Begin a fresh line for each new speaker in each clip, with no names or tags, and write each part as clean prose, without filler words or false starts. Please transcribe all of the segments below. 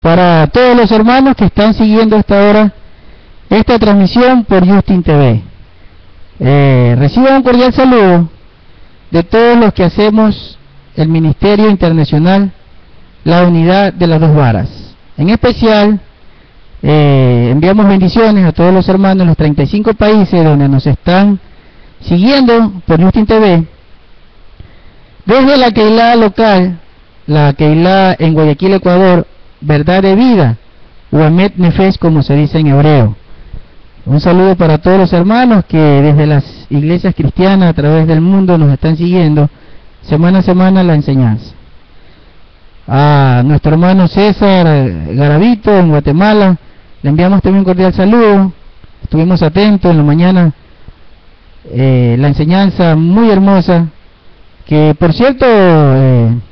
para todos los hermanos que están siguiendo hasta ahora esta transmisión por Justin TV. Reciban un cordial saludo de todos los que hacemos el Ministerio Internacional La Unidad de las Dos Varas. En especial, enviamos bendiciones a todos los hermanos en los 35 países donde nos están siguiendo por Justin TV, desde la Keilah local, la Keilah en Guayaquil, Ecuador, Verdad de Vida, o Emet Nefesh, como se dice en hebreo. Un saludo para todos los hermanos que desde las iglesias cristianas a través del mundo nos están siguiendo semana a semana la enseñanza. A nuestro hermano César Garavito en Guatemala le enviamos también un cordial saludo. Estuvimos atentos en la mañana, la enseñanza muy hermosa, que por cierto en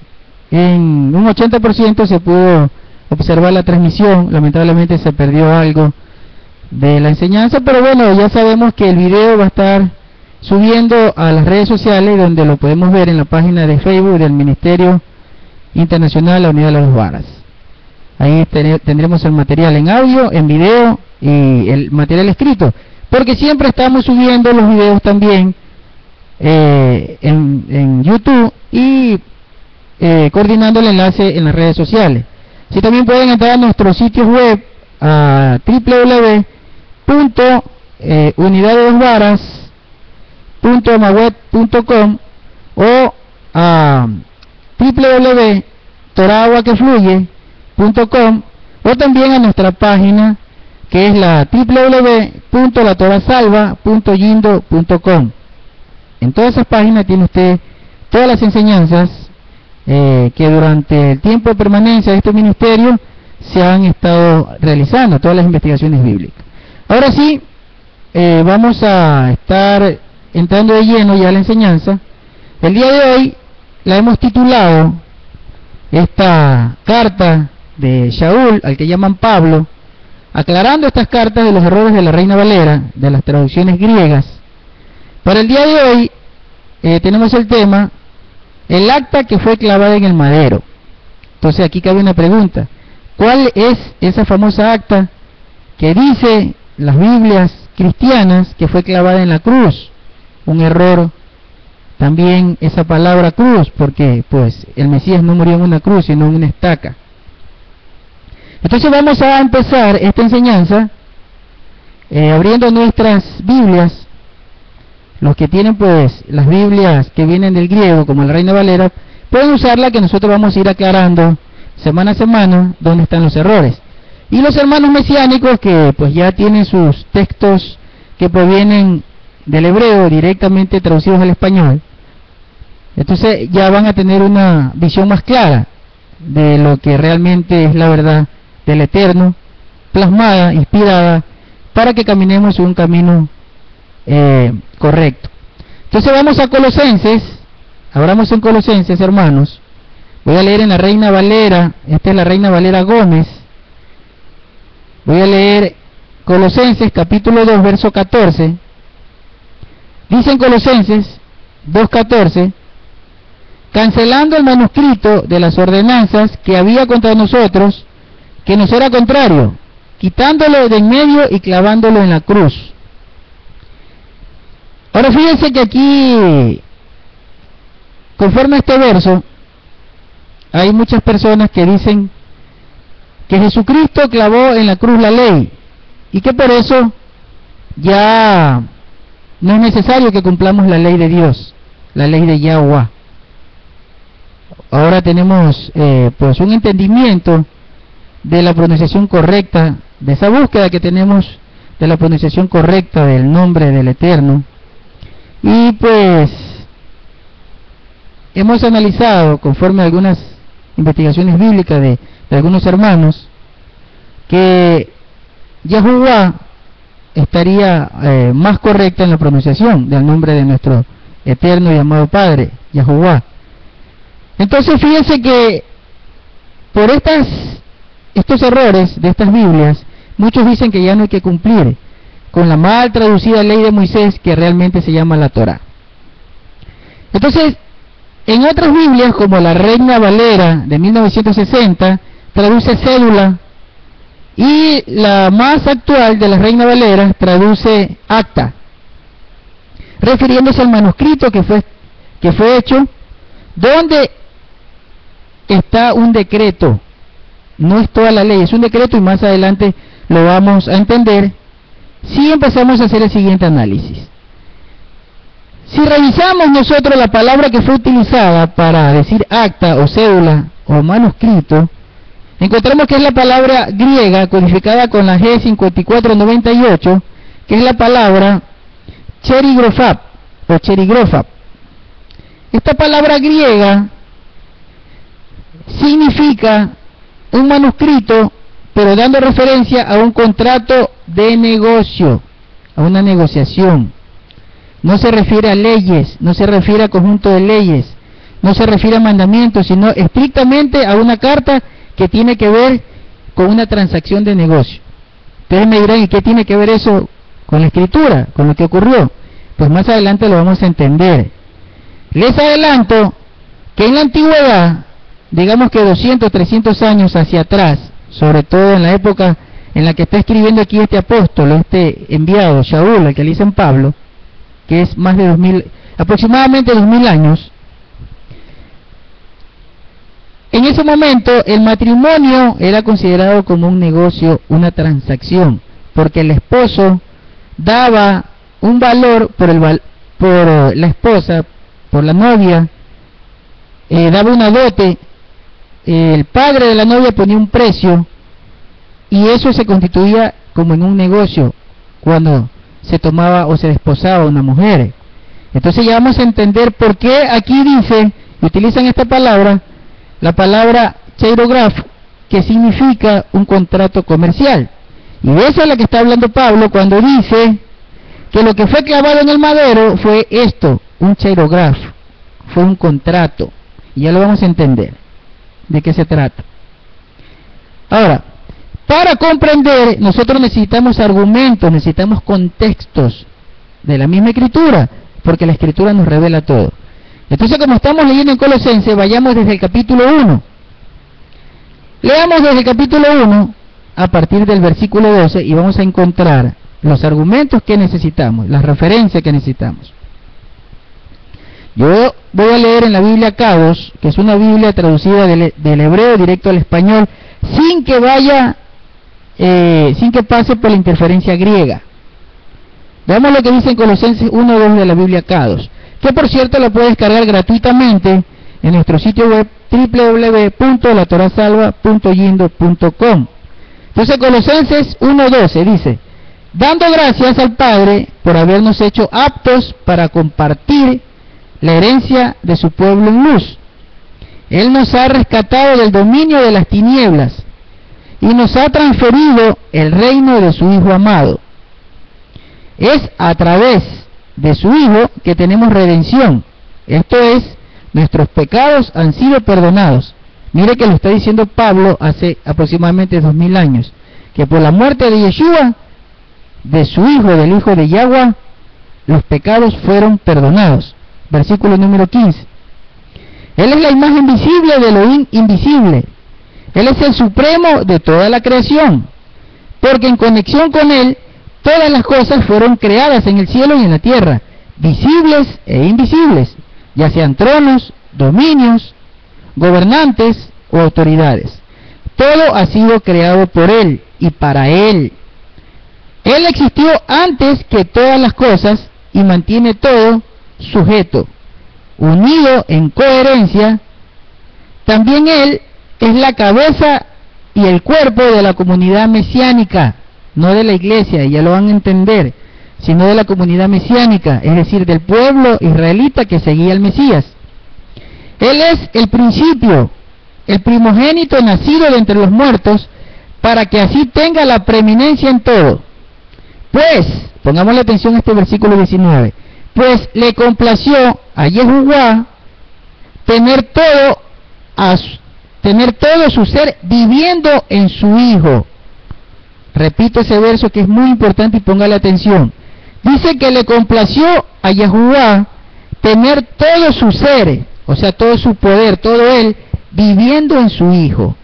un 80% se pudo observar la transmisión. Lamentablemente se perdió algo de la enseñanza, pero bueno, ya sabemos que el video va a estar subiendo a las redes sociales, donde lo podemos ver en la página de Facebook del Ministerio Internacional La Unidad de las Dos Varas. Ahí tendremos el material en audio, en video y el material escrito, porque siempre estamos subiendo los videos también en YouTube y coordinando el enlace en las redes sociales. Si también pueden entrar a nuestros sitios web a www.unidadedosvaras.amaweb.com o a www.torahaguaquefluye.com, o también a nuestra página que es la www.latorasalva.yindo.com. En todas esas páginas tiene usted todas las enseñanzas que durante el tiempo de permanencia de este ministerio se han estado realizando, todas las investigaciones bíblicas. Ahora sí, vamos a estar entrando de lleno ya a la enseñanza. El día de hoy la hemos titulado, esta carta de Shaul, al que llaman Pablo, aclarando estas cartas de los errores de la Reina Valera, de las traducciones griegas. Para el día de hoy tenemos el tema, el acta que fue clavada en el madero. Entonces aquí cabe una pregunta: ¿cuál es esa famosa acta que dice las Biblias cristianas que fue clavada en la cruz? Un error también esa palabra cruz, porque pues el Mesías no murió en una cruz, sino en una estaca. Entonces vamos a empezar esta enseñanza abriendo nuestras Biblias. Los que tienen pues las Biblias que vienen del griego, como la Reina Valera, pueden usarla, que nosotros vamos a ir aclarando semana a semana dónde están los errores. Y los hermanos mesiánicos, que pues ya tienen sus textos que provienen del hebreo directamente traducidos al español, entonces ya van a tener una visión más clara de lo que realmente es la verdad del Eterno, plasmada, inspirada, para que caminemos un camino correcto. Entonces vamos a Colosenses. Abramos en Colosenses, hermanos. Voy a leer en la Reina Valera. Esta es la Reina Valera Gómez. Voy a leer Colosenses capítulo 2 verso 14. Dice en Colosenses 2:14: cancelando el manuscrito de las ordenanzas que había contra nosotros, que nos era contrario, quitándolo de en medio y clavándolo en la cruz. Ahora fíjense que aquí, conforme a este verso, hay muchas personas que dicen que Jesucristo clavó en la cruz la ley y que por eso ya no es necesario que cumplamos la ley de Dios, la ley de Yahweh. Ahora tenemos pues un entendimiento de la pronunciación correcta, de esa búsqueda que tenemos de la pronunciación correcta del nombre del Eterno. Y pues hemos analizado, conforme a algunas investigaciones bíblicas de algunos hermanos, que Yahuwah estaría más correcta en la pronunciación del nombre de nuestro eterno y amado Padre, Yahuwah. Entonces fíjense que por estos errores de estas Biblias, muchos dicen que ya no hay que cumplir con la mal traducida ley de Moisés, que realmente se llama la Torá. Entonces, en otras Biblias, como la Reina Valera de 1960, traduce cédula Y la más actual de la Reina Valera traduce acta, refiriéndose al manuscrito que fue hecho, donde está un decreto, no es toda la ley, es un decreto, y más adelante lo vamos a entender si empezamos a hacer el siguiente análisis. Si revisamos nosotros la palabra que fue utilizada para decir acta o cédula o manuscrito, encontramos que es la palabra griega codificada con la G5498, que es la palabra cherigrofab o cherigrofab. Esta palabra griega significa un manuscrito, pero dando referencia a un contrato de negocio, a una negociación. No se refiere a leyes, no se refiere a conjunto de leyes, no se refiere a mandamientos, sino estrictamente a una carta que tiene que ver con una transacción de negocio. Ustedes me dirán, ¿y qué tiene que ver eso con la escritura, con lo que ocurrió? Pues más adelante lo vamos a entender. Les adelanto que en la antigüedad, digamos que 200, 300 años hacia atrás, sobre todo en la época en la que está escribiendo aquí este apóstol, este enviado, Shaul, al que le dicen Pablo, que es más de 2000, aproximadamente 2000 años, en ese momento el matrimonio era considerado como un negocio, una transacción, porque el esposo daba un valor por la esposa, por la novia, daba una dote, el padre de la novia ponía un precio, y eso se constituía como en un negocio cuando se tomaba o se desposaba una mujer. Entonces ya vamos a entender por qué aquí dice, utilizan esta palabra, la palabra cheirograph, que significa un contrato comercial. Y de esa es la que está hablando Pablo cuando dice que lo que fue clavado en el madero fue esto, un cheirograph, fue un contrato. Y ya lo vamos a entender de qué se trata. Ahora, para comprender, nosotros necesitamos argumentos, necesitamos contextos de la misma escritura, porque la escritura nos revela todo. Entonces, como estamos leyendo en Colosenses, vayamos desde el capítulo 1. Leamos desde el capítulo 1 a partir del versículo 12 y vamos a encontrar los argumentos que necesitamos, las referencias que necesitamos. Yo voy a leer en la Biblia Kairos, que es una Biblia traducida del hebreo directo al español, sin que pase por la interferencia griega. Veamos lo que dice en Colosenses 1:2 de la Biblia Kairos, que por cierto lo puedes descargar gratuitamente en nuestro sitio web www.latorasalva.yindo.com. Entonces Colosenses 1:12 dice: dando gracias al Padre por habernos hecho aptos para compartir la herencia de su pueblo en luz. Él nos ha rescatado del dominio de las tinieblas y nos ha transferido el reino de su Hijo amado. Es a través de su Hijo que tenemos redención, esto es, nuestros pecados han sido perdonados. Mire que lo está diciendo Pablo hace aproximadamente 2000 años, que por la muerte de Yeshua, de su Hijo, del Hijo de Yahweh, los pecados fueron perdonados. Versículo número 15. Él es la imagen visible de lo invisible. Él es el supremo de toda la creación, porque en conexión con Él, todas las cosas fueron creadas en el cielo y en la tierra, visibles e invisibles, ya sean tronos, dominios, gobernantes o autoridades. Todo ha sido creado por Él y para Él. Él existió antes que todas las cosas y mantiene todo sujeto, unido en coherencia. También Él es la cabeza y el cuerpo de la comunidad mesiánica, no de la iglesia, ya lo van a entender, sino de la comunidad mesiánica, es decir, del pueblo israelita que seguía al Mesías. Él es el principio, el primogénito nacido de entre los muertos, para que así tenga la preeminencia en todo. Pues, pongamos la atención a este versículo 19, pues le complació a Yehoshua tener todo su ser viviendo en su Hijo. Repito ese verso que es muy importante y póngale atención. Dice que le complació a Yehoshua tener todo su ser, o sea, todo su poder, todo Él, viviendo en su Hijo.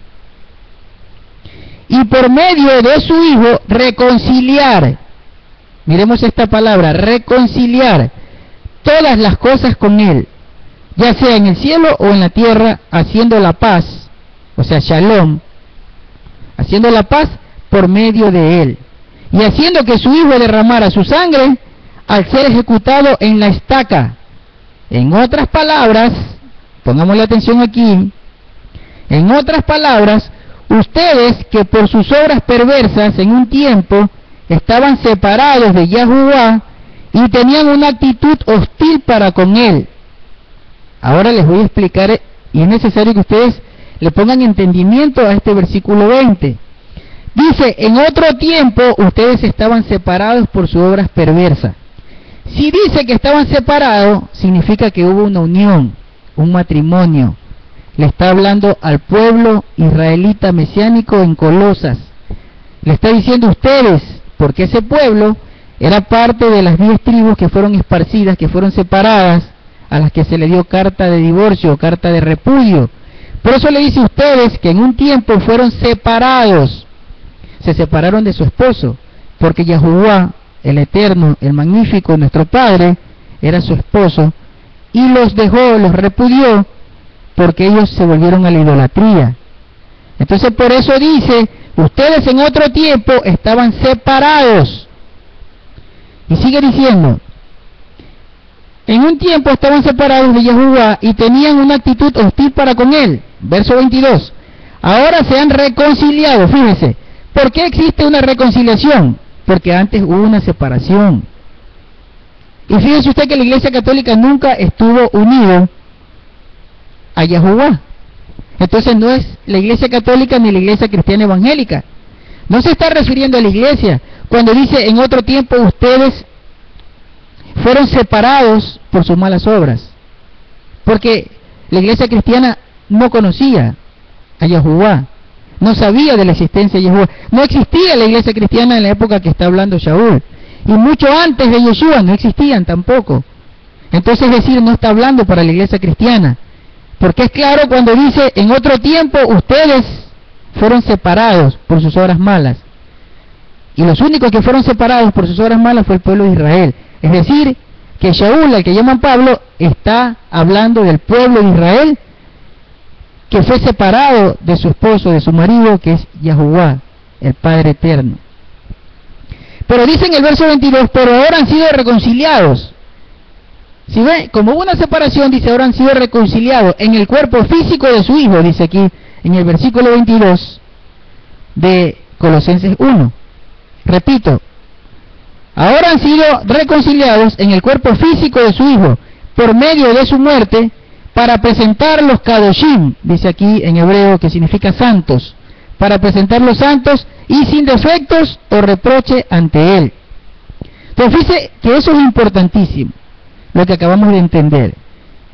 y por medio de su Hijo reconciliar, miremos esta palabra, reconciliar todas las cosas con Él, ya sea en el cielo o en la tierra, haciendo la paz, o sea, shalom, haciendo la paz por medio de Él, y haciendo que su Hijo derramara su sangre al ser ejecutado en la estaca. En otras palabras, pongamos la atención aquí, en otras palabras, ustedes que por sus obras perversas en un tiempo estaban separados de Yahuwah y tenían una actitud hostil para con Él. Ahora les voy a explicar, y es necesario que ustedes le pongan entendimiento a este versículo 20. Dice, en otro tiempo ustedes estaban separados por sus obras perversas. Si dice que estaban separados, significa que hubo una unión, un matrimonio. Le está hablando al pueblo israelita mesiánico en Colosas. Le está diciendo ustedes, porque ese pueblo era parte de las 10 tribus que fueron esparcidas, que fueron separadas, a las que se le dio carta de divorcio, carta de repudio. Por eso le dice a ustedes que en un tiempo fueron separados. Se separaron de su esposo, porque Yahuwah, el Eterno, el Magnífico, nuestro Padre, era su esposo, y los dejó, los repudió, porque ellos se volvieron a la idolatría. Entonces por eso dice, ustedes en otro tiempo estaban separados. Y sigue diciendo, en un tiempo estaban separados de Yahuwah y tenían una actitud hostil para con Él. Verso 22. Ahora se han reconciliado, fíjense. ¿Por qué existe una reconciliación? Porque antes hubo una separación. Y fíjense usted que la Iglesia Católica nunca estuvo unido a Yahuwah. Entonces no es la Iglesia Católica ni la Iglesia Cristiana Evangélica. No se está refiriendo a la Iglesia cuando dice en otro tiempo ustedes fueron separados por sus malas obras. Porque la Iglesia Cristiana no conocía a Yahuwah, no sabía de la existencia de Yahuwah. No existía la Iglesia Cristiana en la época que está hablando Shaul. Y mucho antes de Yeshua no existían tampoco. Entonces, es decir, no está hablando para la Iglesia Cristiana. Porque es claro cuando dice, en otro tiempo ustedes fueron separados por sus obras malas. Y los únicos que fueron separados por sus obras malas fue el pueblo de Israel. Es decir, que Shaul, al que llaman Pablo, está hablando del pueblo de Israel que fue separado de su esposo, de su marido, que es Yahuwah, el Padre Eterno. Pero dice en el verso 22, pero ahora han sido reconciliados. Si ve, como hubo una separación, dice, ahora han sido reconciliados en el cuerpo físico de su Hijo, dice aquí, en el versículo 22 de Colosenses 1. Repito, ahora han sido reconciliados en el cuerpo físico de su Hijo, por medio de su muerte, para presentar los Kadoshim, dice aquí en hebreo, que significa santos, para presentar los santos y sin defectos o reproche ante Él. Entonces fíjese que eso es importantísimo, lo que acabamos de entender,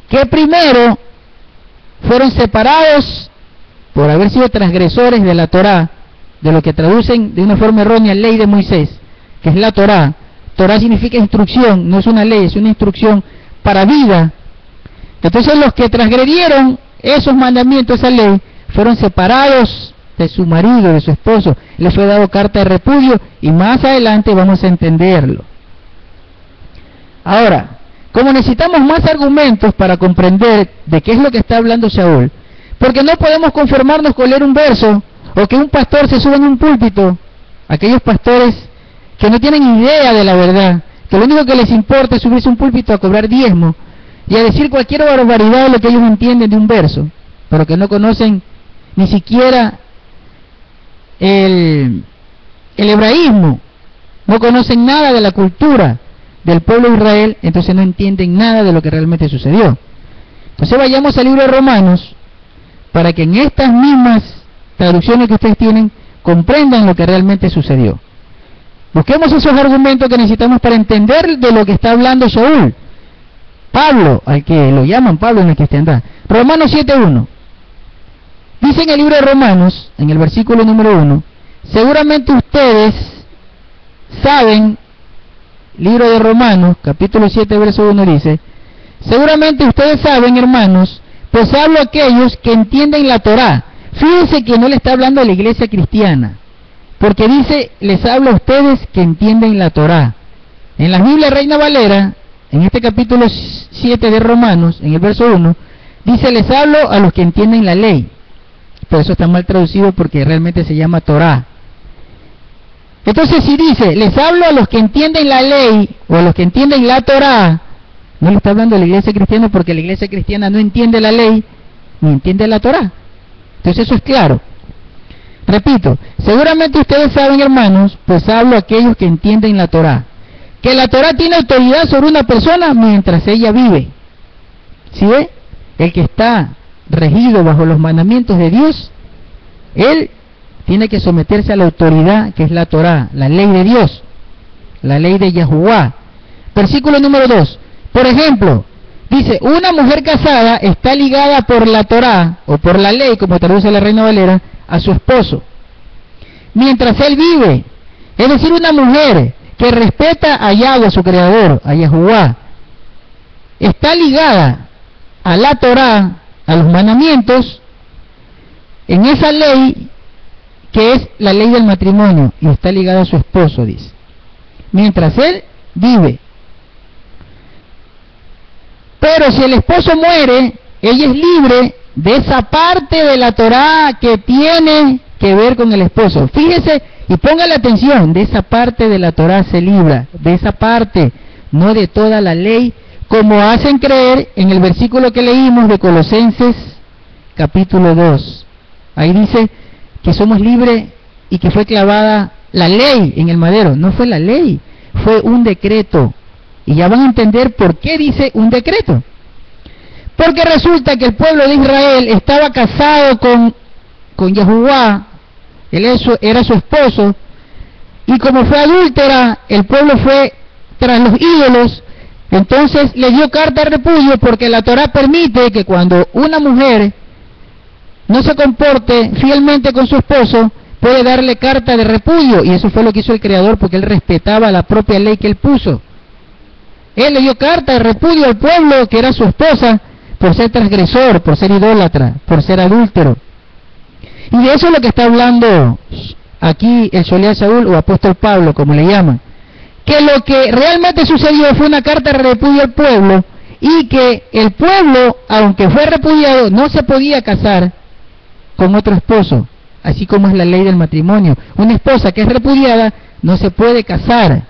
que primero fueron separados por haber sido transgresores de la Torá, de lo que traducen de una forma errónea ley de Moisés, que es la Torá. Torá significa instrucción, no es una ley, es una instrucción para vida. Entonces los que transgredieron esos mandamientos, esa ley, fueron separados de su marido, de su esposo, les fue dado carta de repudio, y más adelante vamos a entenderlo. Ahora, como necesitamos más argumentos para comprender de qué es lo que está hablando Shaul, porque no podemos conformarnos con leer un verso, o que un pastor se suba en un púlpito, aquellos pastores que no tienen idea de la verdad, que lo único que les importa es subirse a un púlpito a cobrar diezmo, y a decir cualquier barbaridad de lo que ellos entienden de un verso, pero que no conocen ni siquiera el hebraísmo, no conocen nada de la cultura del pueblo de Israel, entonces no entienden nada de lo que realmente sucedió. Entonces vayamos al libro de Romanos, para que en estas mismas traducciones que ustedes tienen, comprendan lo que realmente sucedió. Busquemos esos argumentos que necesitamos para entender de lo que está hablando Shaul, Pablo, al que lo llaman Pablo en la cristiandad. Romanos 7.1. Dice en el libro de Romanos, en el versículo número 1, seguramente ustedes saben, libro de Romanos, capítulo 7, verso 1 dice, seguramente ustedes saben, hermanos, pues hablo a aquellos que entienden la Torá. Fíjense que no le está hablando a la iglesia cristiana, porque dice, les hablo a ustedes que entienden la Torá. En la Biblia Reina Valera, en este capítulo 7 de Romanos, en el verso 1, dice, les hablo a los que entienden la ley. Por eso está mal traducido, porque realmente se llama Torá. Entonces, si dice, les hablo a los que entienden la ley, o a los que entienden la Torá, no le está hablando a la iglesia cristiana, porque la iglesia cristiana no entiende la ley, ni entiende la Torá. Entonces eso es claro. Repito, seguramente ustedes saben, hermanos, pues hablo a aquellos que entienden la Torá, que la Torá tiene autoridad sobre una persona mientras ella vive. ¿Sí ve? El que está regido bajo los mandamientos de Dios, él tiene que someterse a la autoridad que es la Torá, la ley de Dios, la ley de Yahuwá. Versículo número 2. Por ejemplo, dice, una mujer casada está ligada por la Torá, o por la ley, como traduce la Reina Valera, a su esposo, mientras él vive. Es decir, una mujer que respeta a Yahweh, a su creador, a Yahuwá, está ligada a la Torá, a los mandamientos, en esa ley que es la ley del matrimonio, y está ligada a su esposo, dice, mientras él vive. Pero si el esposo muere, ella es libre de esa parte de la Torá que tiene que ver con el esposo. Fíjese y póngale atención, de esa parte de la Torá se libra, de esa parte, no de toda la ley, como hacen creer en el versículo que leímos de Colosenses capítulo 2. Ahí dice que somos libres y que fue clavada la ley en el madero. No fue la ley, fue un decreto. Y ya van a entender por qué dice un decreto. Porque resulta que el pueblo de Israel estaba casado con Yahuwá, él era su esposo, y como fue adúltera, el pueblo fue tras los ídolos, entonces le dio carta de repudio, porque la Torá permite que cuando una mujer no se comporte fielmente con su esposo, puede darle carta de repudio, y eso fue lo que hizo el Creador, porque él respetaba la propia ley que él puso. Él le dio carta de repudio al pueblo que era su esposa, por ser transgresor, por ser idólatra, por ser adúltero. Y de eso es lo que está hablando aquí el Sholiach Shaul, o apóstol Pablo, como le llaman. Que lo que realmente sucedió fue una carta de repudio al pueblo, y que el pueblo, aunque fue repudiado, no se podía casar con otro esposo, así como es la ley del matrimonio. Una esposa que es repudiada no se puede casar,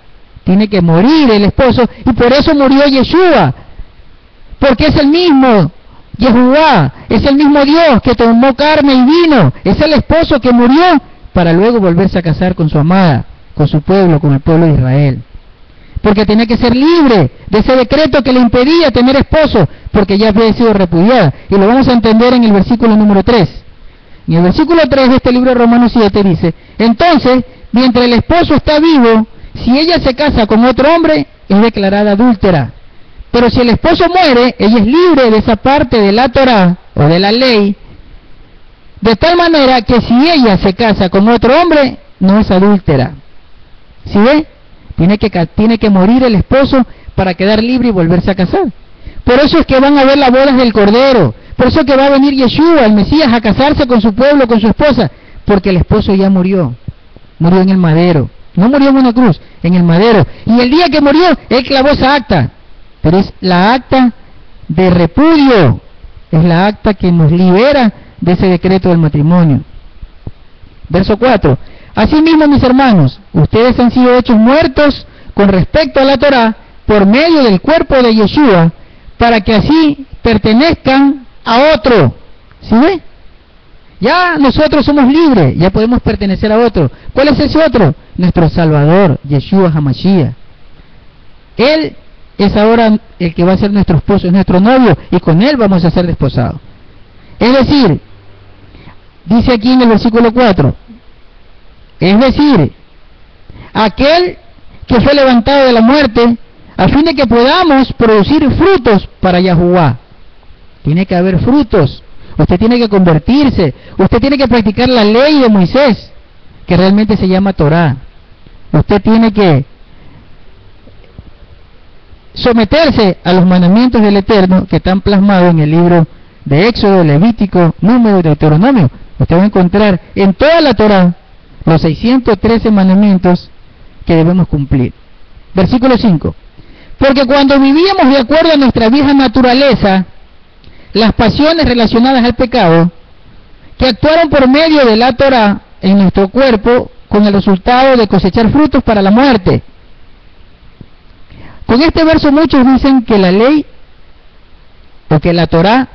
tiene que morir el esposo, y por eso murió Yeshua, porque es el mismo Yahuwá, es el mismo Dios que tomó carne y vino, es el esposo que murió para luego volverse a casar con su amada, con su pueblo, con el pueblo de Israel, porque tenía que ser libre de ese decreto que le impedía tener esposo, porque ya había sido repudiada, y lo vamos a entender en el versículo número 3. En el versículo 3 de este libro de Romanos 7 dice, entonces, mientras el esposo está vivo, si ella se casa con otro hombre, es declarada adúltera. Pero si el esposo muere, ella es libre de esa parte de la Torá, o de la ley, de tal manera que si ella se casa con otro hombre, no es adúltera. ¿Sí ve? Tiene que morir el esposo para quedar libre y volverse a casar. Por eso es que van a ver las bodas del Cordero. Por eso es que va a venir Yeshua, el Mesías, a casarse con su pueblo, con su esposa. Porque el esposo ya murió. Murió en el madero. No murió en una cruz, en el madero. Y el día que murió, él clavó esa acta. Pero es la acta de repudio. Es la acta que nos libera de ese decreto del matrimonio. Verso 4. Asimismo, mis hermanos, ustedes han sido hechos muertos con respecto a la Torá por medio del cuerpo de Yeshua, para que así pertenezcan a otro. ¿Sí ve? Ya nosotros somos libres, ya podemos pertenecer a otro. ¿Cuál es ese otro? Nuestro Salvador, Yeshua HaMashiach. Él es ahora el que va a ser nuestro esposo, es nuestro novio, y con él vamos a ser desposados. Es decir, dice aquí en el versículo 4, es decir, aquel que fue levantado de la muerte, a fin de que podamos producir frutos para Yahuwá. Tiene que haber frutos. Usted tiene que convertirse, usted tiene que practicar la ley de Moisés, que realmente se llama Torá. Usted tiene que someterse a los mandamientos del Eterno que están plasmados en el libro de Éxodo, Levítico, Número y Deuteronomio. Usted va a encontrar en toda la Torá los 613 mandamientos que debemos cumplir. Versículo 5. Porque cuando vivíamos de acuerdo a nuestra vieja naturaleza, las pasiones relacionadas al pecado, que actuaron por medio de la Torá en nuestro cuerpo, con el resultado de cosechar frutos para la muerte. Con este verso muchos dicen que la ley, o que la Torá,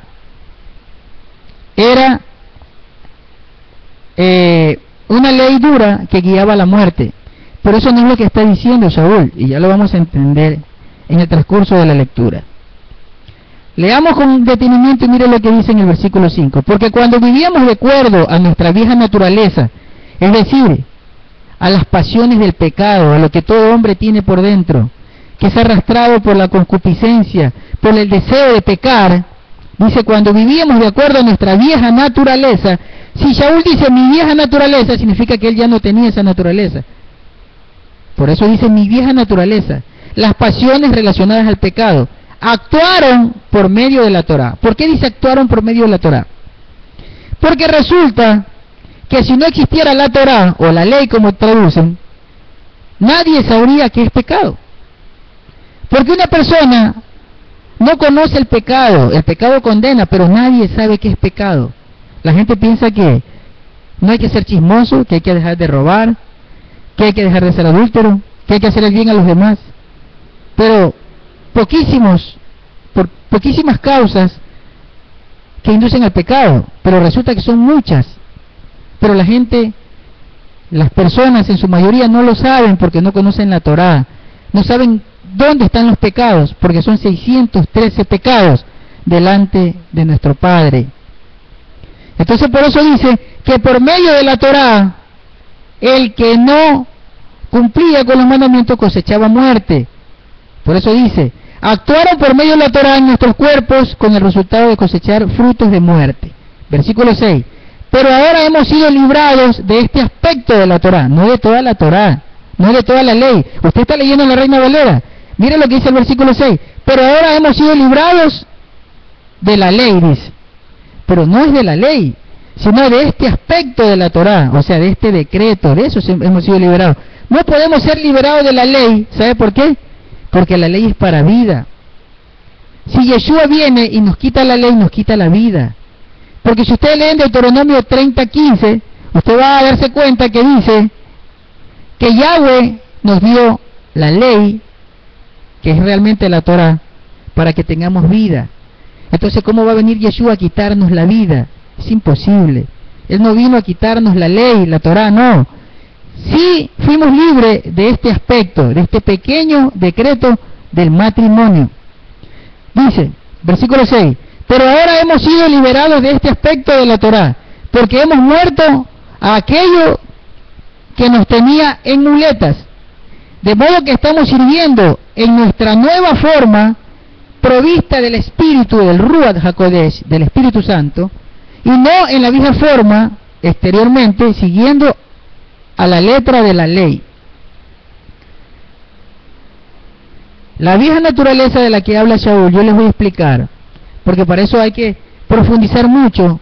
era una ley dura que guiaba a la muerte. Pero eso no es lo que está diciendo Saúl, y ya lo vamos a entender en el transcurso de la lectura. Leamos con detenimiento y mire lo que dice en el versículo 5. Porque cuando vivíamos de acuerdo a nuestra vieja naturaleza, es decir, a las pasiones del pecado, a lo que todo hombre tiene por dentro, que es arrastrado por la concupiscencia, por el deseo de pecar, dice, cuando vivíamos de acuerdo a nuestra vieja naturaleza, si Saúl dice mi vieja naturaleza, significa que él ya no tenía esa naturaleza. Por eso dice mi vieja naturaleza. Las pasiones relacionadas al pecado actuaron por medio de la Torá. ¿Por qué dice actuaron por medio de la Torá? Porque resulta que si no existiera la Torá, o la ley como traducen, nadie sabría qué es pecado. Porque una persona no conoce el pecado condena, pero nadie sabe qué es pecado. La gente piensa que no hay que ser chismoso, que hay que dejar de robar, que hay que dejar de ser adúltero, que hay que hacer el bien a los demás. Pero poquísimas causas que inducen al pecado, pero resulta que son muchas. Pero la gente, las personas en su mayoría no lo saben porque no conocen la Torá, no saben dónde están los pecados, porque son 613 pecados delante de nuestro Padre. Entonces por eso dice que por medio de la Torá, el que no cumplía con los mandamientos cosechaba muerte. Por eso dice, actuaron por medio de la Torá en nuestros cuerpos con el resultado de cosechar frutos de muerte. Versículo 6. Pero ahora hemos sido librados de este aspecto de la Torá, no de toda la Torá, no de toda la ley. Usted está leyendo en la Reina Valera. Mire lo que dice el versículo 6. Pero ahora hemos sido librados de la ley, dice. Pero no es de la ley, sino de este aspecto de la Torá, o sea, de este decreto, de eso hemos sido liberados. No podemos ser liberados de la ley, ¿sabe por qué? Porque la ley es para vida. Si Yeshua viene y nos quita la ley, nos quita la vida. Porque si usted lee en Deuteronomio 30:15, usted va a darse cuenta que dice que Yahweh nos dio la ley, que es realmente la Torá, para que tengamos vida. Entonces, ¿cómo va a venir Yeshua a quitarnos la vida? Es imposible. Él no vino a quitarnos la ley, la Torá, no. Sí fuimos libres de este aspecto, de este pequeño decreto del matrimonio. Dice, versículo 6, pero ahora hemos sido liberados de este aspecto de la Torá, porque hemos muerto a aquello que nos tenía en muletas, de modo que estamos sirviendo en nuestra nueva forma, provista del Espíritu, del Ruach HaKodesh, del Espíritu Santo, y no en la vieja forma, exteriormente, siguiendo a la letra de la ley. La vieja naturaleza de la que habla Saúl, yo les voy a explicar, porque para eso hay que profundizar mucho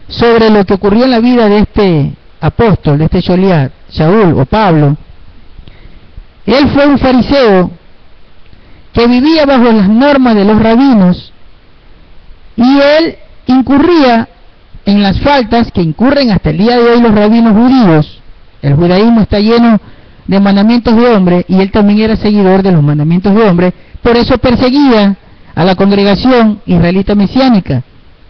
sobre lo que ocurrió en la vida de este apóstol, de este Sholiach, Saúl o Pablo. Él fue un fariseo que vivía bajo las normas de los rabinos, y él incurría en las faltas que incurren hasta el día de hoy los rabinos judíos. El judaísmo está lleno de mandamientos de hombre, y él también era seguidor de los mandamientos de hombre. Por eso perseguía a la congregación israelita mesiánica,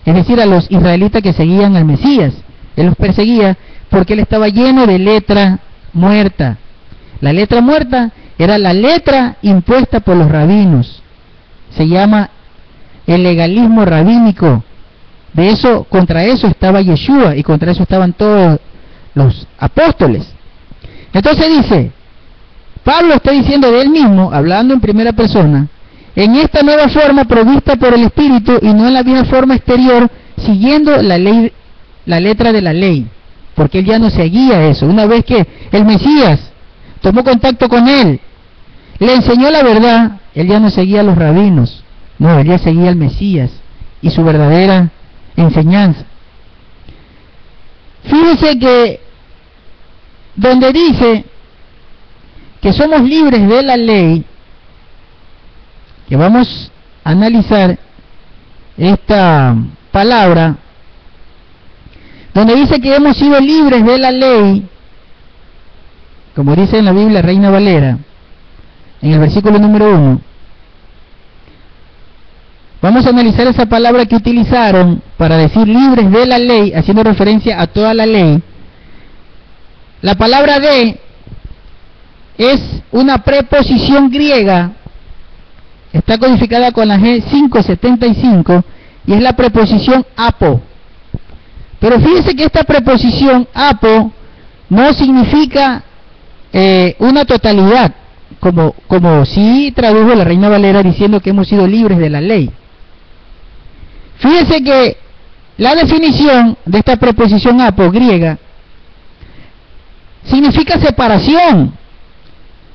es decir, a los israelitas que seguían al Mesías. Él los perseguía porque él estaba lleno de letra muerta. La letra muerta era la letra impuesta por los rabinos. Se llama el legalismo rabínico. De eso, contra eso estaba Yeshua, y contra eso estaban todos los apóstoles. Entonces dice, Pablo está diciendo de él mismo, hablando en primera persona, en esta nueva forma provista por el Espíritu, y no en la vieja forma exterior, siguiendo la ley, la letra de la ley, porque él ya no seguía eso. Una vez que el Mesías tomó contacto con él, le enseñó la verdad, él ya no seguía a los rabinos, no, él ya seguía al Mesías y su verdadera enseñanza. Fíjense que donde dice que somos libres de la ley, que vamos a analizar esta palabra, donde dice que hemos sido libres de la ley, como dice en la Biblia Reina Valera, en el versículo número 1, vamos a analizar esa palabra que utilizaron para decir libres de la ley, haciendo referencia a toda la ley. La palabra de es una preposición griega, está codificada con la G575 y es la preposición apo. Pero fíjese que esta preposición apo no significa una totalidad, como sí tradujo la Reina Valera diciendo que hemos sido libres de la ley. Fíjese que la definición de esta preposición apo griega significa separación,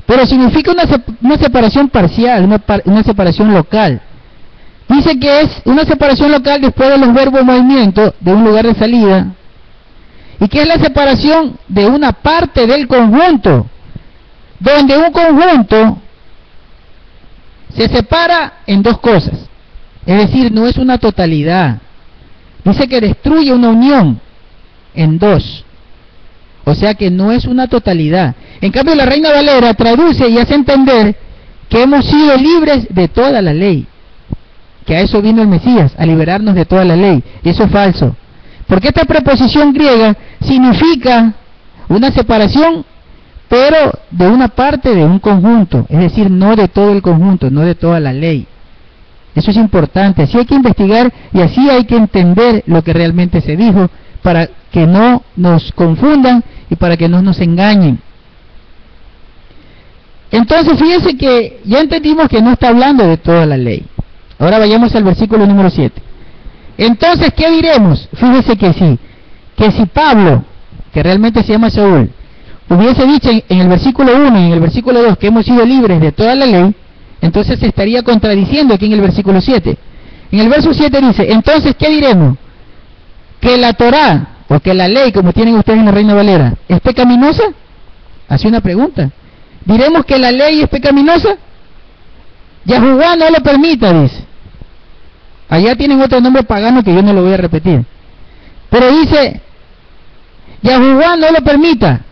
pero significa una separación parcial, una separación local. Dice que es una separación local después de los verbos movimiento de un lugar de salida, y que es la separación de una parte del conjunto, donde un conjunto se separa en dos cosas, es decir, no es una totalidad. Dice que destruye una unión en dos, o sea que no es una totalidad. En cambio, la Reina Valera traduce y hace entender que hemos sido libres de toda la ley, que a eso vino el Mesías, a liberarnos de toda la ley. Y eso es falso, porque esta preposición griega significa una separación, pero de una parte de un conjunto, es decir, no de todo el conjunto, no de toda la ley. Eso es importante, así hay que investigar y así hay que entender lo que realmente se dijo, para que no nos confundan y para que no nos engañen. Entonces fíjense que ya entendimos que no está hablando de toda la ley. Ahora vayamos al versículo número 7. Entonces, ¿qué diremos? Fíjese que si Pablo, que realmente se llama Saúl, hubiese dicho en el versículo 1 y en el versículo 2 que hemos sido libres de toda la ley, entonces se estaría contradiciendo aquí en el versículo 7. En el verso 7 dice, entonces, ¿qué diremos? ¿Que la Torá, o que la ley, como tienen ustedes en la Reina Valera, es pecaminosa? Hace una pregunta. ¿Diremos que la ley es pecaminosa? Yahuwá no lo permita, dice. Allá tienen otro nombre pagano que yo no lo voy a repetir. Pero dice, Yahuwá no lo permita.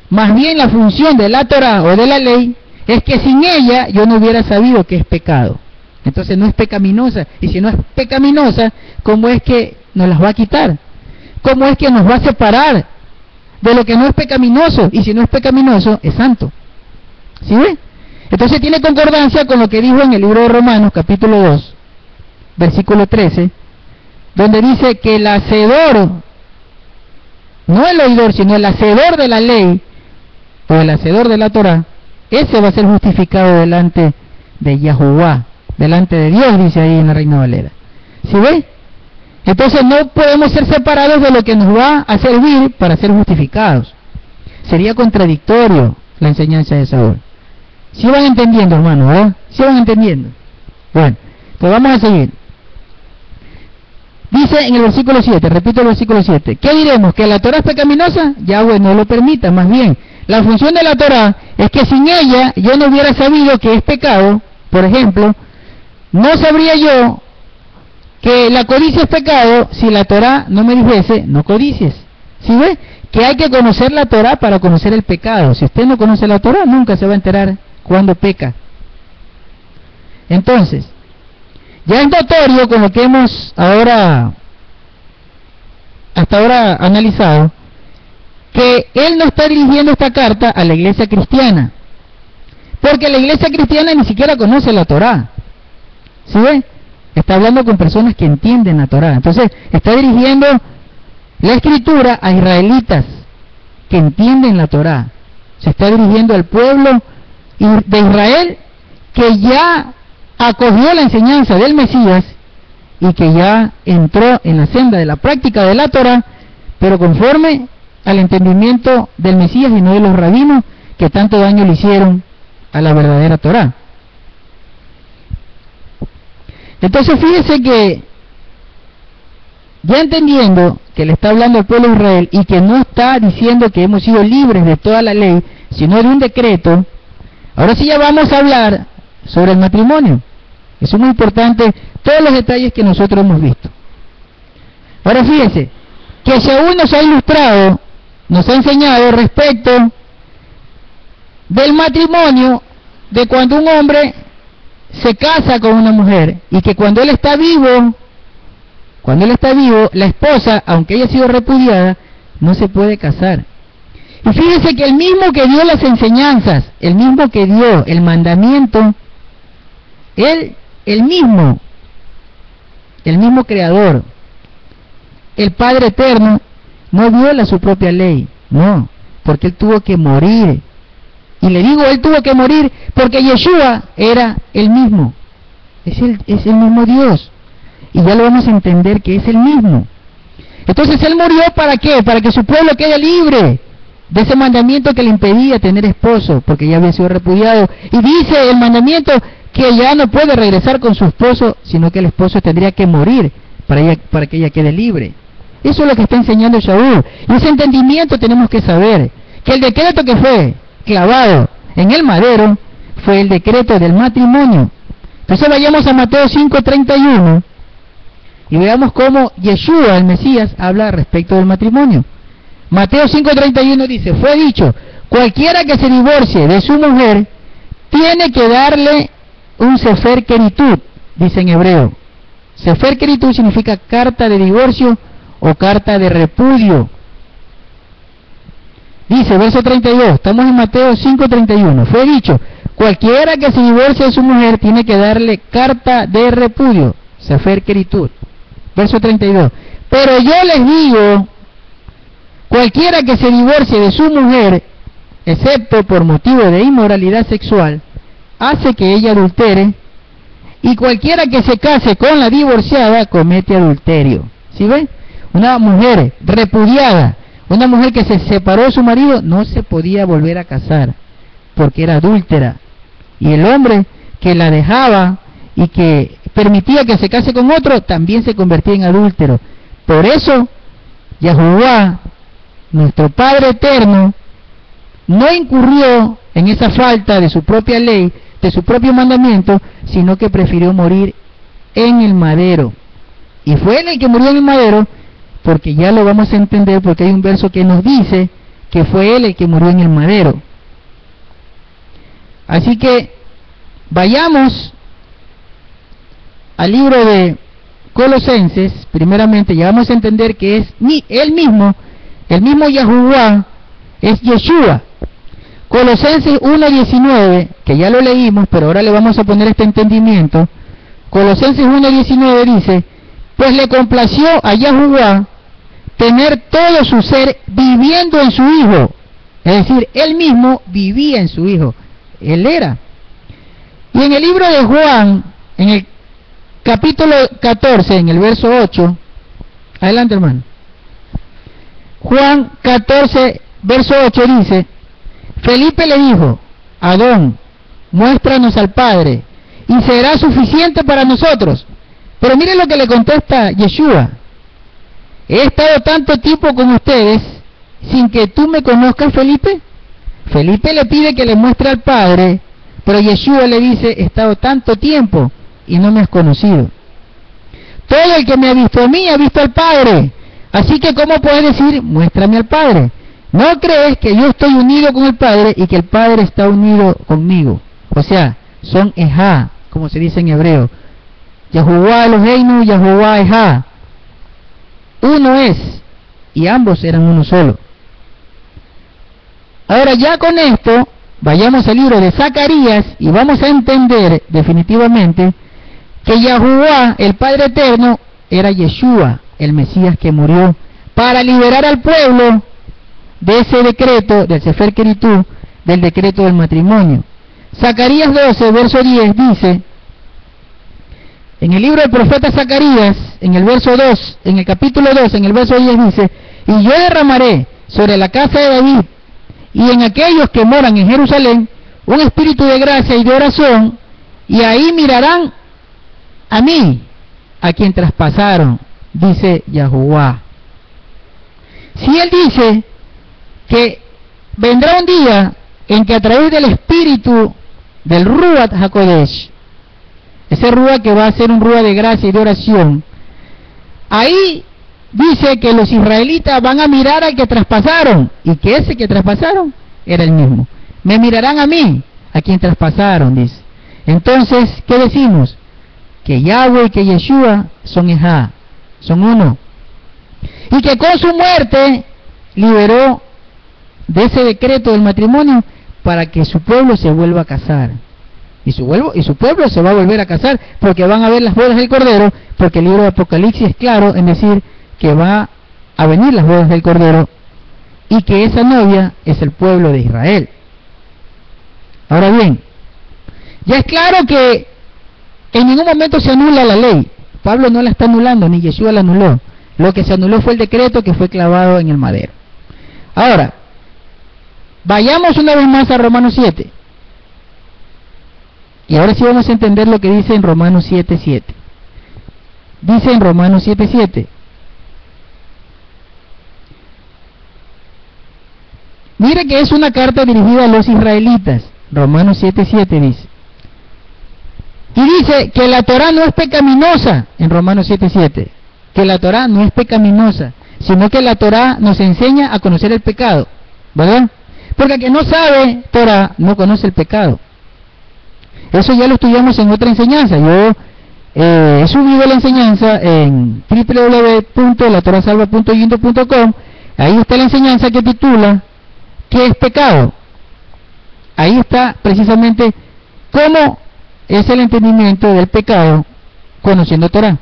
Más bien la función de la Torá o de la ley es que sin ella yo no hubiera sabido que es pecado. Entonces no es pecaminosa. Y si no es pecaminosa, ¿cómo es que nos las va a quitar? ¿Cómo es que nos va a separar de lo que no es pecaminoso? Y si no es pecaminoso, es santo. ¿Sí ve? Entonces tiene concordancia con lo que dijo en el libro de Romanos, capítulo 2, versículo 13, donde dice que el hacedor, no el oidor, sino el hacedor de la ley, o el hacedor de la Torá, ese va a ser justificado delante de Yahuwá, delante de Dios, dice ahí en la Reina Valera. ¿Sí ve? Entonces no podemos ser separados de lo que nos va a servir para ser justificados. Sería contradictorio la enseñanza de Saúl. ¿Sí van entendiendo, hermanos, verdad? ¿Sí van entendiendo? Bueno, pues vamos a seguir. Dice en el versículo 7, repito el versículo 7, ¿qué diremos? ¿Que la Torá es pecaminosa? Yahweh no lo permita, más bien. La función de la Torá es que sin ella yo no hubiera sabido que es pecado. Por ejemplo, no sabría yo que la codicia es pecado si la Torá no me dijese, no codicies. ¿Sí ve? Que hay que conocer la Torá para conocer el pecado. Si usted no conoce la Torá, nunca se va a enterar cuando peca. Entonces, ya es notorio con lo que hemos hasta ahora analizado, que él no está dirigiendo esta carta a la iglesia cristiana, porque la iglesia cristiana ni siquiera conoce la Torá. ¿Sí ve? Está hablando con personas que entienden la Torá. Entonces, está dirigiendo la escritura a israelitas que entienden la Torá. Se está dirigiendo al pueblo de Israel que ya acogió la enseñanza del Mesías y que ya entró en la senda de la práctica de la Torá, pero conforme al entendimiento del Mesías y no de los rabinos que tanto daño le hicieron a la verdadera Torá. Entonces fíjese que ya entendiendo que le está hablando al pueblo de Israel y que no está diciendo que hemos sido libres de toda la ley, sino de un decreto, ahora sí ya vamos a hablar sobre el matrimonio. Eso es muy importante, todos los detalles que nosotros hemos visto. Ahora fíjense, que Shaul nos ha ilustrado, nos ha enseñado respecto del matrimonio, de cuando un hombre se casa con una mujer, y que cuando él está vivo, la esposa, aunque haya sido repudiada, no se puede casar. Y fíjense que el mismo que dio las enseñanzas, el mismo que dio el mandamiento, el mismo creador, el Padre Eterno, no viola su propia ley, no, porque él tuvo que morir. Y le digo, él tuvo que morir porque Yeshua era el mismo, es el mismo Dios. Y ya lo vamos a entender que es el mismo. Entonces él murió, ¿para qué? Para que su pueblo quede libre de ese mandamiento que le impedía tener esposo, porque ya había sido repudiado. Y dice el mandamiento que ya no puede regresar con su esposo, sino que el esposo tendría que morir para que ella quede libre. Eso es lo que está enseñando Shaul. Y ese entendimiento tenemos que saber, que el decreto que fue clavado en el madero fue el decreto del matrimonio. Entonces vayamos a Mateo 5:31 y veamos cómo Yeshua, el Mesías, habla respecto del matrimonio. Mateo 5:31 dice, fue dicho, cualquiera que se divorcie de su mujer, tiene que darle un sefer keritut, dice en hebreo. Sefer keritut significa carta de divorcio o carta de repudio. Dice, verso 32, estamos en Mateo 5:31, fue dicho, cualquiera que se divorcie de su mujer tiene que darle carta de repudio, sefer keritut. Verso 32, pero yo les digo, cualquiera que se divorcie de su mujer, excepto por motivo de inmoralidad sexual, hace que ella adultere, y cualquiera que se case con la divorciada comete adulterio. ¿Sí ven? Una mujer repudiada, una mujer que se separó de su marido, no se podía volver a casar, porque era adúltera. Y el hombre que la dejaba y que permitía que se case con otro, también se convertía en adúltero. Por eso, Yahuwah, nuestro Padre Eterno, no incurrió en esa falta de su propia ley, de su propio mandamiento, sino que prefirió morir en el madero. Y fue él el que murió en el madero, porque ya lo vamos a entender, porque hay un verso que nos dice que fue él el que murió en el madero. Así que vayamos al libro de Colosenses. Primeramente ya vamos a entender que es él mismo, el mismo Yahuwah es Yeshua. Colosenses 1:19, que ya lo leímos, pero ahora le vamos a poner este entendimiento. Colosenses 1:19 dice, pues le complació a Yahuwah tener todo su ser viviendo en su Hijo. Es decir, él mismo vivía en su Hijo. Él era. Y en el libro de Juan, en el capítulo 14, en el verso 8, adelante hermano. Juan 14, verso 8 dice, Felipe le dijo, Adón, muéstranos al Padre, y será suficiente para nosotros. Pero miren lo que le contesta Yeshua. He estado tanto tiempo con ustedes sin que tú me conozcas, Felipe. Felipe le pide que le muestre al Padre, pero Yeshua le dice, he estado tanto tiempo y no me has conocido. Todo el que me ha visto a mí ha visto al Padre. Así que ¿cómo puedes decir, muéstrame al Padre? ¿No crees que yo estoy unido con el Padre y que el Padre está unido conmigo? O sea, son Ejá, como se dice en hebreo. Yahuwah Eloheinu, Yahuwah Ejá. Uno es, y ambos eran uno solo. Ahora ya con esto, vayamos al libro de Zacarías y vamos a entender definitivamente que Yahuwah, el Padre Eterno, era Yeshua, el Mesías que murió para liberar al pueblo de ese decreto, del Sefer Keritut, del decreto del matrimonio. Zacarías 12, verso 10 dice, en el libro del profeta Zacarías, en el verso 2, en el capítulo 2, en el verso 10 dice, y yo derramaré sobre la casa de David y en aquellos que moran en Jerusalén un espíritu de gracia y de oración, y ahí mirarán a mí, a quien traspasaron, dice Yahuwah. Si él dice que vendrá un día en que a través del espíritu del Ruach HaKodesh, ese Ruach que va a ser un Ruach de gracia y de oración, ahí dice que los israelitas van a mirar al que traspasaron, y que ese que traspasaron era el mismo. Me mirarán a mí, a quien traspasaron, dice. Entonces, ¿qué decimos? Que Yahweh y que Yeshua son Ejá, son uno. Y que con su muerte liberó de ese decreto del matrimonio para que su pueblo se vuelva a casar. Y su pueblo se va a volver a casar porque van a ver las bodas del Cordero, porque el libro de Apocalipsis es claro en decir que va a venir las bodas del Cordero y que esa novia es el pueblo de Israel. Ahora bien, ya es claro que en ningún momento se anula la ley. Pablo no la está anulando, ni Yeshua la anuló. Lo que se anuló fue el decreto que fue clavado en el madero. Ahora, vayamos una vez más a Romanos 7. Y ahora sí vamos a entender lo que dice en Romanos 7:7. Dice en Romanos 7:7. Mire que es una carta dirigida a los israelitas. Romanos 7:7 dice. Y dice que la Torá no es pecaminosa, en Romanos 7:7. Que la Torá no es pecaminosa, sino que la Torá nos enseña a conocer el pecado, ¿verdad? Porque el que no sabe Torá no conoce el pecado. Eso ya lo estudiamos en otra enseñanza. Yo he subido la enseñanza en www.latorasalva.yindo.com. Ahí está la enseñanza que titula ¿qué es pecado? Ahí está precisamente cómo es el entendimiento del pecado conociendo Torá.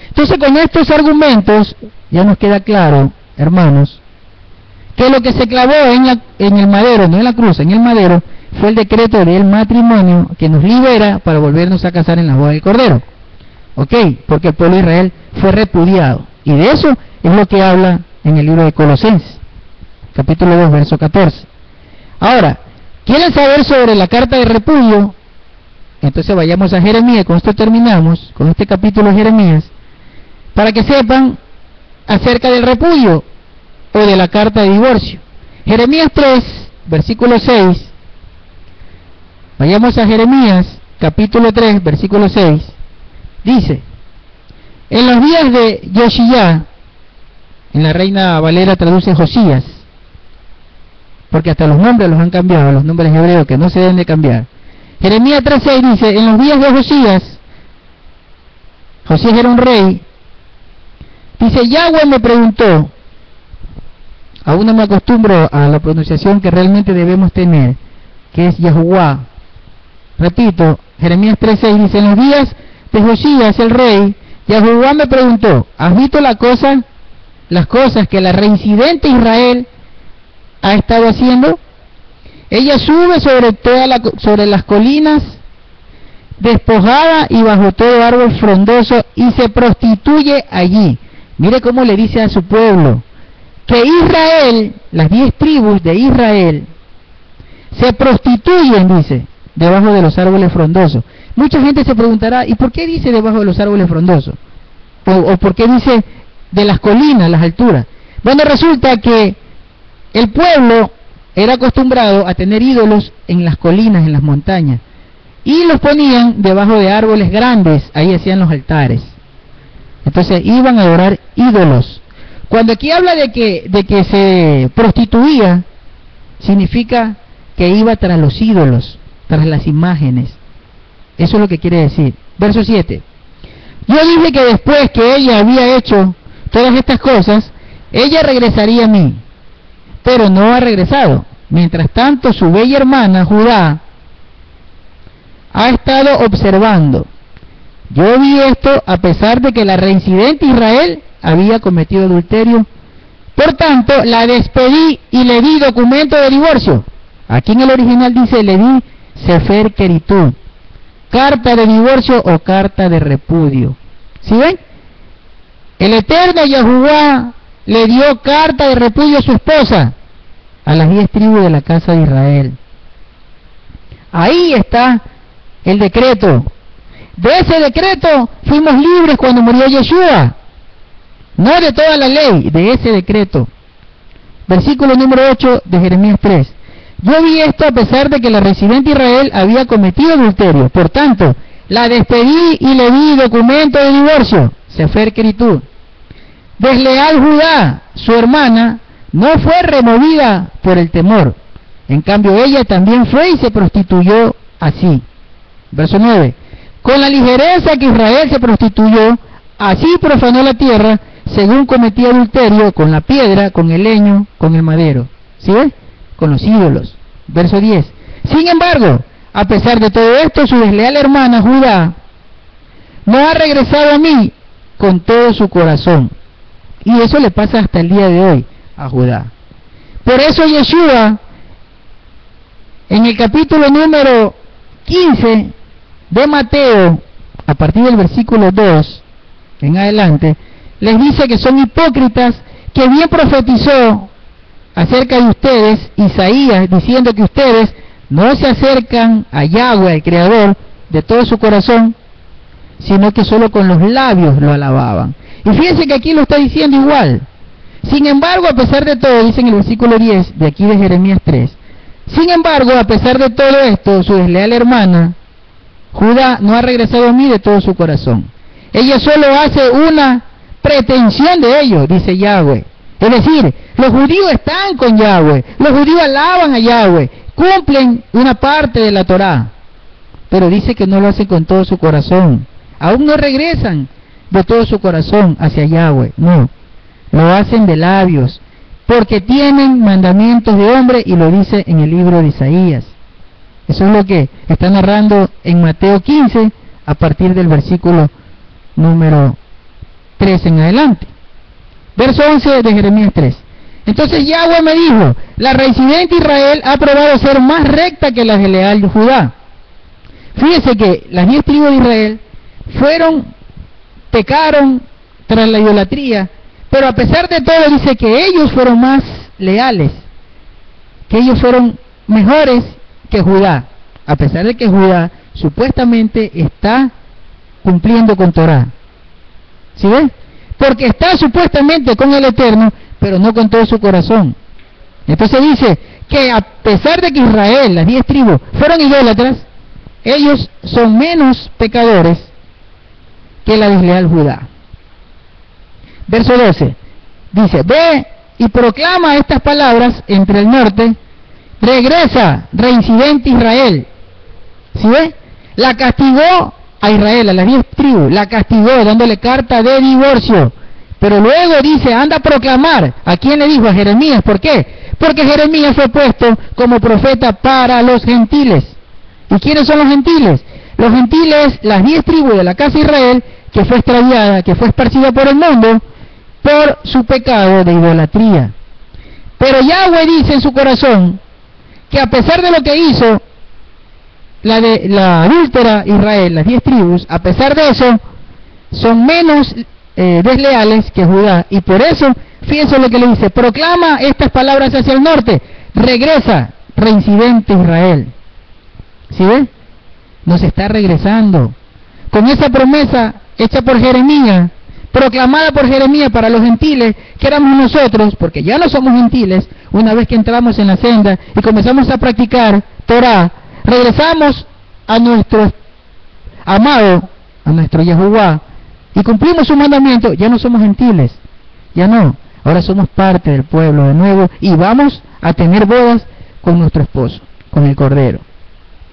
Entonces, con estos argumentos ya nos queda claro, hermanos, que lo que se clavó en el madero, no en la cruz, en el madero, fue el decreto del matrimonio que nos libera para volvernos a casar en la boda del Cordero. ¿Ok? Porque el pueblo de Israel fue repudiado. Y de eso es lo que habla en el libro de Colosenses, capítulo 2, verso 14. Ahora, ¿quieren saber sobre la carta de repudio? Entonces vayamos a Jeremías, con esto terminamos, con este capítulo de Jeremías, para que sepan acerca del repudio o de la carta de divorcio. Jeremías 3, versículo 6. Vayamos a Jeremías, capítulo 3, versículo 6. Dice: en los días de Yoshiyá, en la Reina Valera traduce Josías, porque hasta los nombres los han cambiado, los nombres hebreos que no se deben de cambiar. Jeremías 3:6 dice: en los días de Josías era un rey, dice, Yahweh me preguntó, aún no me acostumbro a la pronunciación que realmente debemos tener, que es Yahuwah. Repito, Jeremías 3:6 dice: en los días de Josías el rey, Yahuwah me preguntó, ¿has visto las cosas que la reincidente Israel ha estado haciendo? Ella sube sobre las colinas, despojada y bajo todo árbol frondoso, y se prostituye allí. Mire cómo le dice a su pueblo que Israel, las 10 tribus de Israel, se prostituyen, dice, debajo de los árboles frondosos. Mucha gente se preguntará, ¿y por qué dice debajo de los árboles frondosos? ¿O por qué dice de las colinas, las alturas? Bueno, resulta que el pueblo era acostumbrado a tener ídolos en las colinas, en las montañas, y los ponían debajo de árboles grandes, ahí hacían los altares. Entonces iban a adorar ídolos. Cuando aquí habla de que se prostituía, significa que iba tras los ídolos, tras las imágenes. Eso es lo que quiere decir. Verso 7. Yo dije que después que ella había hecho todas estas cosas, ella regresaría a mí, pero no ha regresado. Mientras tanto, su bella hermana, Judá, ha estado observando. Yo vi esto a pesar de que la reincidente Israel había cometido adulterio. Por tanto, la despedí y le di documento de divorcio. Aquí en el original dice, le di Sefer Keritut, carta de divorcio o carta de repudio. ¿Sí ven? El eterno Yahuwah le dio carta de repudio a su esposa, a las 10 tribus de la casa de Israel. Ahí está el decreto. De ese decreto fuimos libres cuando murió Yeshua, no de toda la ley, de ese decreto. Versículo número 8 de Jeremías 3. Yo vi esto a pesar de que la residente Israel había cometido adulterio. Por tanto, la despedí y le di documento de divorcio. Sefer Keritud. Desleal Judá, su hermana, no fue removida por el temor. En cambio, ella también fue y se prostituyó así. Verso 9. Con la ligereza que Israel se prostituyó, así profanó la tierra, según cometía adulterio con la piedra, con el leño, con el madero. ¿Sí ves? Con los ídolos. Verso 10. Sin embargo, a pesar de todo esto, su desleal hermana Judá no ha regresado a mí con todo su corazón. Y eso le pasa hasta el día de hoy a Judá. Por eso Yeshua, en el capítulo número 15 de Mateo, a partir del versículo 2 en adelante, les dice que son hipócritas, que bien profetizó acerca de ustedes Isaías, diciendo que ustedes no se acercan a Yahweh, el Creador, de todo su corazón, sino que solo con los labios lo alababan. Y fíjense que aquí lo está diciendo igual. Sin embargo, a pesar de todo, dice en el versículo 10 de aquí de Jeremías 3, sin embargo, a pesar de todo esto, su desleal hermana Judá no ha regresado a mí de todo su corazón. Ella solo hace una pretensión de ellos, dice Yahweh. Es decir, los judíos están con Yahweh, los judíos alaban a Yahweh, cumplen una parte de la Torá, pero dice que no lo hacen con todo su corazón. Aún no regresan de todo su corazón hacia Yahweh, no, lo hacen de labios, porque tienen mandamientos de hombre, y lo dice en el libro de Isaías. Eso es lo que está narrando en Mateo 15, a partir del versículo número 3 en adelante. Verso 11 de Jeremías 3. Entonces Yahweh me dijo, la residente Israel ha probado ser más recta que la desleal Judá. Fíjese que las 10 tribus de Israel pecaron tras la idolatría, pero a pesar de todo dice que ellos fueron más leales, que ellos fueron mejores que Judá, a pesar de que Judá supuestamente está cumpliendo con Torá. ¿Sí ven? Porque está supuestamente con el Eterno, pero no con todo su corazón. Entonces dice que a pesar de que Israel, las 10 tribus, fueron idólatras, ellos son menos pecadores que la desleal Judá. Verso 12, dice, ve y proclama estas palabras entre el norte, regresa, reincidente Israel. ¿Sí ve? La castigó a Israel, a las 10 tribus, la castigó dándole carta de divorcio. Pero luego dice, anda a proclamar. ¿A quién le dijo? A Jeremías. ¿Por qué? Porque Jeremías fue puesto como profeta para los gentiles. ¿Y quiénes son los gentiles? Los gentiles, las 10 tribus de la casa de Israel, que fue extraviada, que fue esparcida por el mundo, por su pecado de idolatría. Pero Yahweh dice en su corazón, que a pesar de lo que hizo la adúltera Israel, las 10 tribus, a pesar de eso, son menos desleales que Judá, y por eso, fíjense lo que le dice, proclama estas palabras hacia el norte, regresa, reincidente Israel. ¿Sí ven? Nos está regresando, con esa promesa hecha por Jeremías, proclamada por Jeremías para los gentiles, que éramos nosotros, porque ya no somos gentiles, una vez que entramos en la senda y comenzamos a practicar Torah, regresamos a nuestro amado, a nuestro Yahuwah, y cumplimos su mandamiento. Ya no somos gentiles, ya no, ahora somos parte del pueblo de nuevo, y vamos a tener bodas con nuestro esposo, con el Cordero.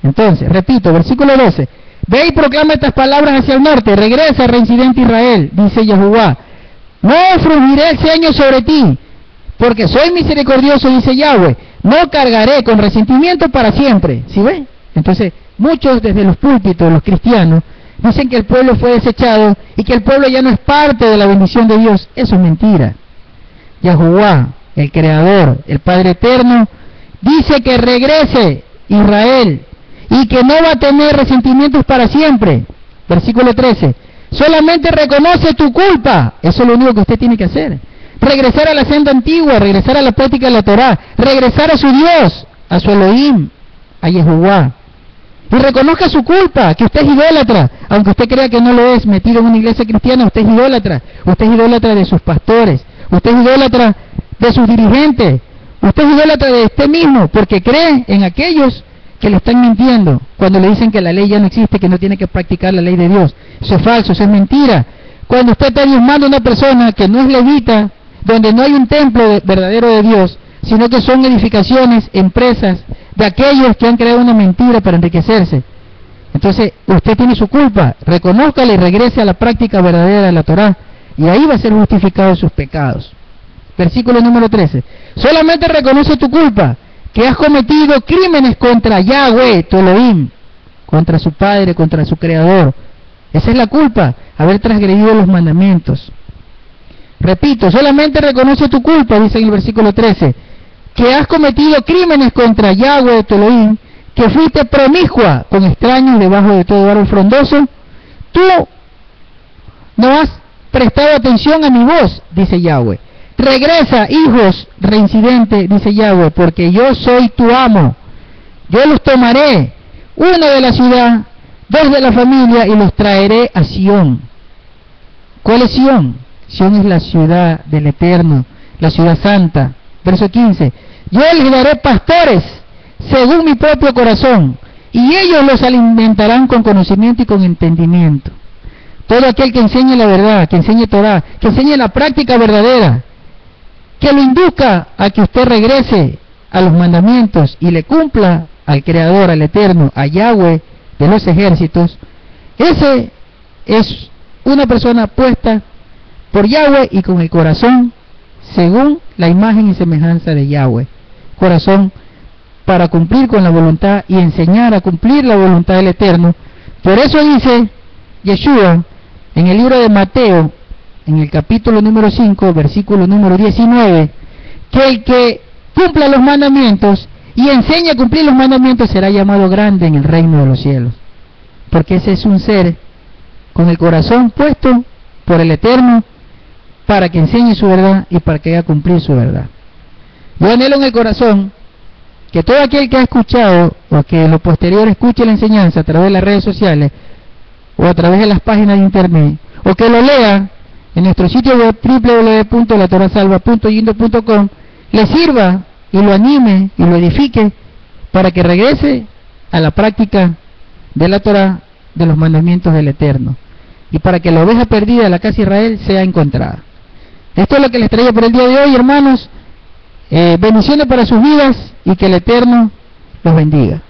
Entonces, repito, versículo 12, ve y proclama estas palabras hacia el norte, regresa, reincidente Israel, dice Yahuwah, no frugiré el ceño sobre ti, porque soy misericordioso, dice Yahweh, no cargaré con resentimiento para siempre. ¿Sí ven? Entonces, muchos desde los púlpitos, los cristianos, dicen que el pueblo fue desechado y que el pueblo ya no es parte de la bendición de Dios. Eso es mentira. Yahuwah, el Creador, el Padre Eterno, dice que regrese Israel y que no va a tener resentimientos para siempre. Versículo 13, solamente reconoce tu culpa. Eso es lo único que usted tiene que hacer. Regresar a la senda antigua, regresar a la práctica de la Torá, regresar a su Dios, a su Elohim, a Yahuwah. Y reconozca su culpa, que usted es idólatra, aunque usted crea que no lo es, metido en una iglesia cristiana, usted es idólatra de sus pastores, usted es idólatra de sus dirigentes, usted es idólatra de usted mismo, porque cree en aquellos que le están mintiendo, cuando le dicen que la ley ya no existe, que no tiene que practicar la ley de Dios. Eso es falso, eso es mentira. Cuando usted está diezmando a una persona que no es levita, donde no hay un templo verdadero de Dios, sino que son edificaciones, empresas, de aquellos que han creado una mentira para enriquecerse. Entonces, usted tiene su culpa, reconózcala y regrese a la práctica verdadera de la Torá, y ahí va a ser justificado sus pecados. Versículo número 13. Solamente reconoce tu culpa, que has cometido crímenes contra Yahweh, tu Elohim, contra su Padre, contra su Creador. Esa es la culpa, haber transgredido los mandamientos. Repito, solamente reconoce tu culpa, dice en el versículo 13, que has cometido crímenes contra Yahweh, tu Elohim, que fuiste promiscua con extraños debajo de todo árbol frondoso. Tú no has prestado atención a mi voz, dice Yahweh. Regresa, hijos, reincidente, dice Yahweh, porque yo soy tu amo. Yo los tomaré, uno de la ciudad, dos de la familia, y los traeré a Sión. ¿Cuál es Sión? Sión es la ciudad del Eterno, la ciudad santa. Verso 15. Yo les daré pastores según mi propio corazón, y ellos los alimentarán con conocimiento y con entendimiento. Todo aquel que enseñe la verdad, que enseñe Torah, que enseñe la práctica verdadera, que lo induzca a que usted regrese a los mandamientos y le cumpla al Creador, al Eterno, a Yahweh de los ejércitos, ese es una persona puesta por Yahweh y con el corazón según la imagen y semejanza de Yahweh. Corazón para cumplir con la voluntad y enseñar a cumplir la voluntad del Eterno. Por eso dice Yeshua en el libro de Mateo, en el capítulo número 5, versículo número 19, que el que cumpla los mandamientos y enseña a cumplir los mandamientos será llamado grande en el reino de los cielos. Porque ese es un ser con el corazón puesto por el Eterno para que enseñe su verdad y para que haga cumplir su verdad. Yo anhelo en el corazón que todo aquel que ha escuchado o que en lo posterior escuche la enseñanza a través de las redes sociales o a través de las páginas de internet, o que lo lea en nuestro sitio web www.latorasalva.yindo.com, le sirva y lo anime y lo edifique para que regrese a la práctica de la Torah, de los mandamientos del Eterno, y para que la oveja perdida de la casa de Israel sea encontrada. Esto es lo que les traía por el día de hoy, hermanos. Bendiciones para sus vidas y que el Eterno los bendiga.